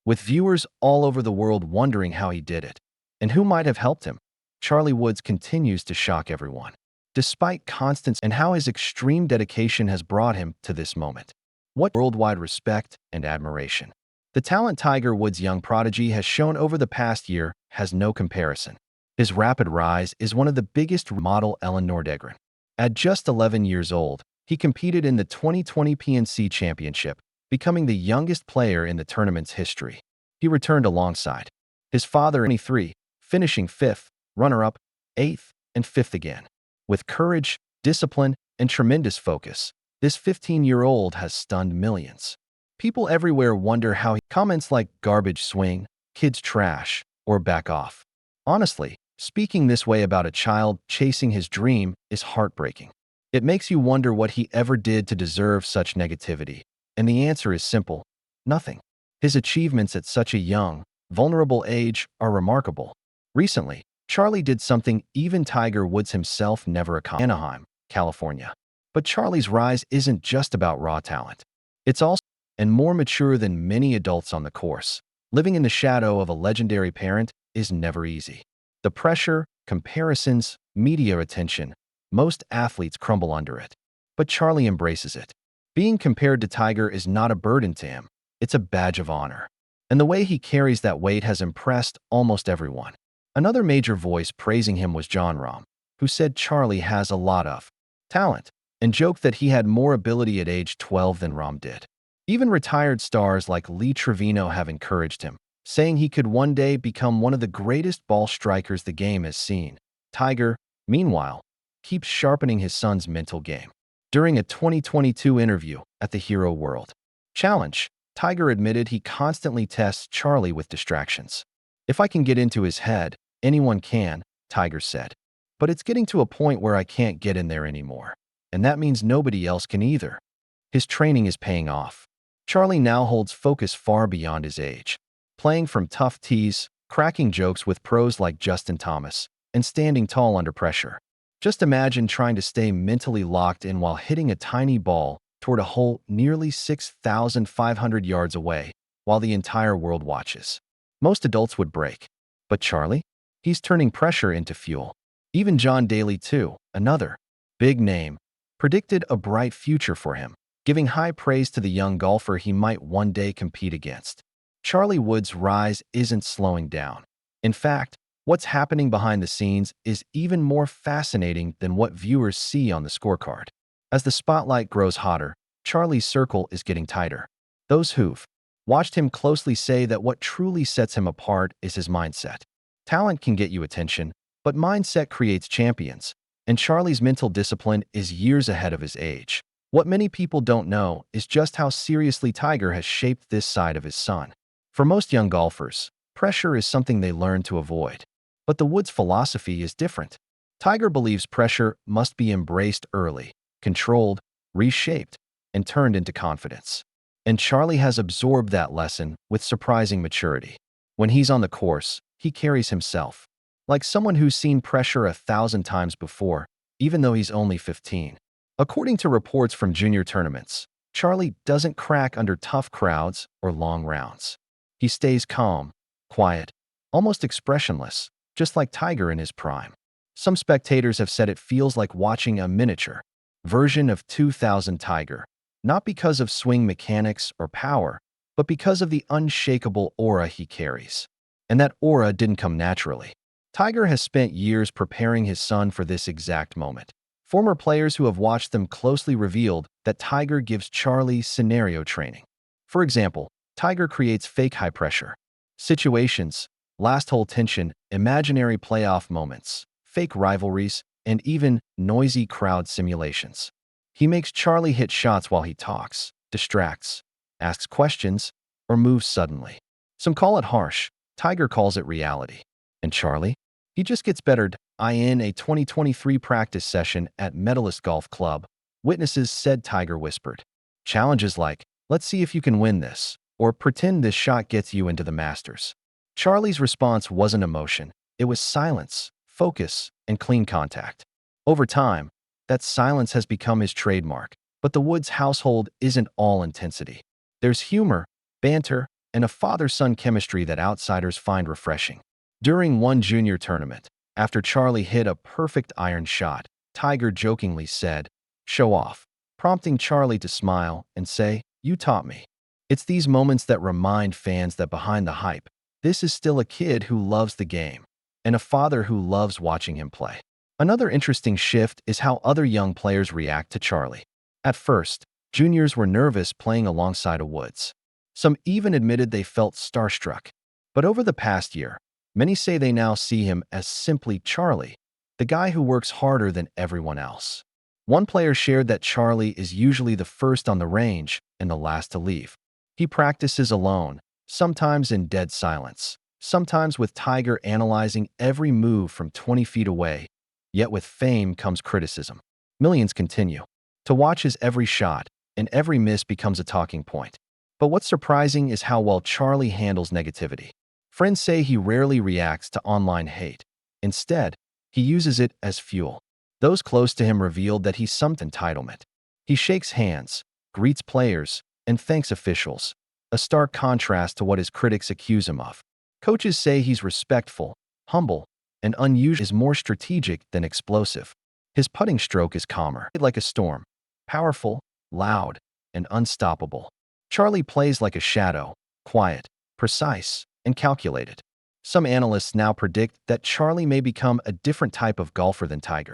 with viewers all over the world wondering how he did it and who might have helped him. Charlie Woods continues to shock everyone, despite constants and how his extreme dedication has brought him to this moment. What worldwide respect and admiration. The talent Tiger Woods' young prodigy has shown over the past year has no comparison. His rapid rise is one of the biggest. Model Ellen Nordegren. At just 11 years old, he competed in the 2020 PNC Championship, becoming the youngest player in the tournament's history. He returned alongside his father, 23, finishing 5th, runner-up, 8th, and 5th again. With courage, discipline, and tremendous focus, this 15-year-old has stunned millions. People everywhere wonder how he comments like garbage swing, kids trash, or back off. Honestly, speaking this way about a child chasing his dream is heartbreaking. It makes you wonder what he ever did to deserve such negativity. And the answer is simple: nothing. His achievements at such a young, vulnerable age are remarkable. Recently, Charlie did something even Tiger Woods himself never accomplished. Anaheim, California. But Charlie's rise isn't just about raw talent. It's also and more mature than many adults on the course. Living in the shadow of a legendary parent is never easy. The pressure, comparisons, media attention, most athletes crumble under it. But Charlie embraces it. Being compared to Tiger is not a burden to him. It's a badge of honor. And the way he carries that weight has impressed almost everyone. Another major voice praising him was Jon Rahm, who said Charlie has a lot of talent and joked that he had more ability at age 12 than Rahm did. Even retired stars like Lee Trevino have encouraged him, saying he could one day become one of the greatest ball strikers the game has seen. Tiger, meanwhile, keeps sharpening his son's mental game. During a 2022 interview at the Hero World Challenge, Tiger admitted he constantly tests Charlie with distractions. "If I can get into his head, anyone can," Tiger said. "But it's getting to a point where I can't get in there anymore. And that means nobody else can either." His training is paying off. Charlie now holds focus far beyond his age, playing from tough tees, cracking jokes with pros like Justin Thomas, and standing tall under pressure. Just imagine trying to stay mentally locked in while hitting a tiny ball toward a hole nearly 6,500 yards away while the entire world watches. Most adults would break. But Charlie? He's turning pressure into fuel. Even John Daly, too, another big name, predicted a bright future for him, giving high praise to the young golfer he might one day compete against. Charlie Woods' rise isn't slowing down. In fact, what's happening behind the scenes is even more fascinating than what viewers see on the scorecard. As the spotlight grows hotter, Charlie's circle is getting tighter. Those who've watched him closely say that what truly sets him apart is his mindset. Talent can get you attention, but mindset creates champions, and Charlie's mental discipline is years ahead of his age. What many people don't know is just how seriously Tiger has shaped this side of his son. For most young golfers, pressure is something they learn to avoid. But the Woods philosophy is different. Tiger believes pressure must be embraced early, controlled, reshaped, and turned into confidence. And Charlie has absorbed that lesson with surprising maturity. When he's on the course, he carries himself like someone who's seen pressure 1,000 times before, even though he's only 15. According to reports from junior tournaments, Charlie doesn't crack under tough crowds or long rounds. He stays calm, quiet, almost expressionless, just like Tiger in his prime. Some spectators have said it feels like watching a miniature version of 2000 Tiger, not because of swing mechanics or power, but because of the unshakable aura he carries. And that aura didn't come naturally. Tiger has spent years preparing his son for this exact moment. Former players who have watched them closely revealed that Tiger gives Charlie scenario training. For example, Tiger creates fake high-pressure situations, last-hole tension, imaginary playoff moments, fake rivalries, and even noisy crowd simulations. He makes Charlie hit shots while he talks, distracts, asks questions, or moves suddenly. Some call it harsh. Tiger calls it reality. And Charlie? He just gets better. In a 2023 practice session at Medalist Golf Club, witnesses said Tiger whispered challenges like, "Let's see if you can win this," or "Pretend this shot gets you into the Masters." Charlie's response wasn't emotion. It was silence, focus, and clean contact. Over time, that silence has become his trademark. But the Woods household isn't all intensity. There's humor, banter, and a father-son chemistry that outsiders find refreshing. During one junior tournament, after Charlie hit a perfect iron shot, Tiger jokingly said, "Show off," prompting Charlie to smile and say, "You taught me." It's these moments that remind fans that behind the hype, this is still a kid who loves the game and a father who loves watching him play. Another interesting shift is how other young players react to Charlie. At first, juniors were nervous playing alongside Woods. Some even admitted they felt starstruck. But over the past year, many say they now see him as simply Charlie, the guy who works harder than everyone else. One player shared that Charlie is usually the first on the range and the last to leave. He practices alone, sometimes in dead silence, sometimes with Tiger analyzing every move from 20 feet away. Yet with fame comes criticism. Millions continue to watch his every shot, and every miss becomes a talking point. But what's surprising is how well Charlie handles negativity. Friends say he rarely reacts to online hate. Instead, he uses it as fuel. Those close to him revealed that he's some entitlement. He shakes hands, greets players, and thanks officials, a stark contrast to what his critics accuse him of. Coaches say he's respectful, humble, and unusual is more strategic than explosive. His putting stroke is calmer, like a storm, powerful, loud, and unstoppable. Charlie plays like a shadow, quiet, precise, and calculated. Some analysts now predict that Charlie may become a different type of golfer than Tiger.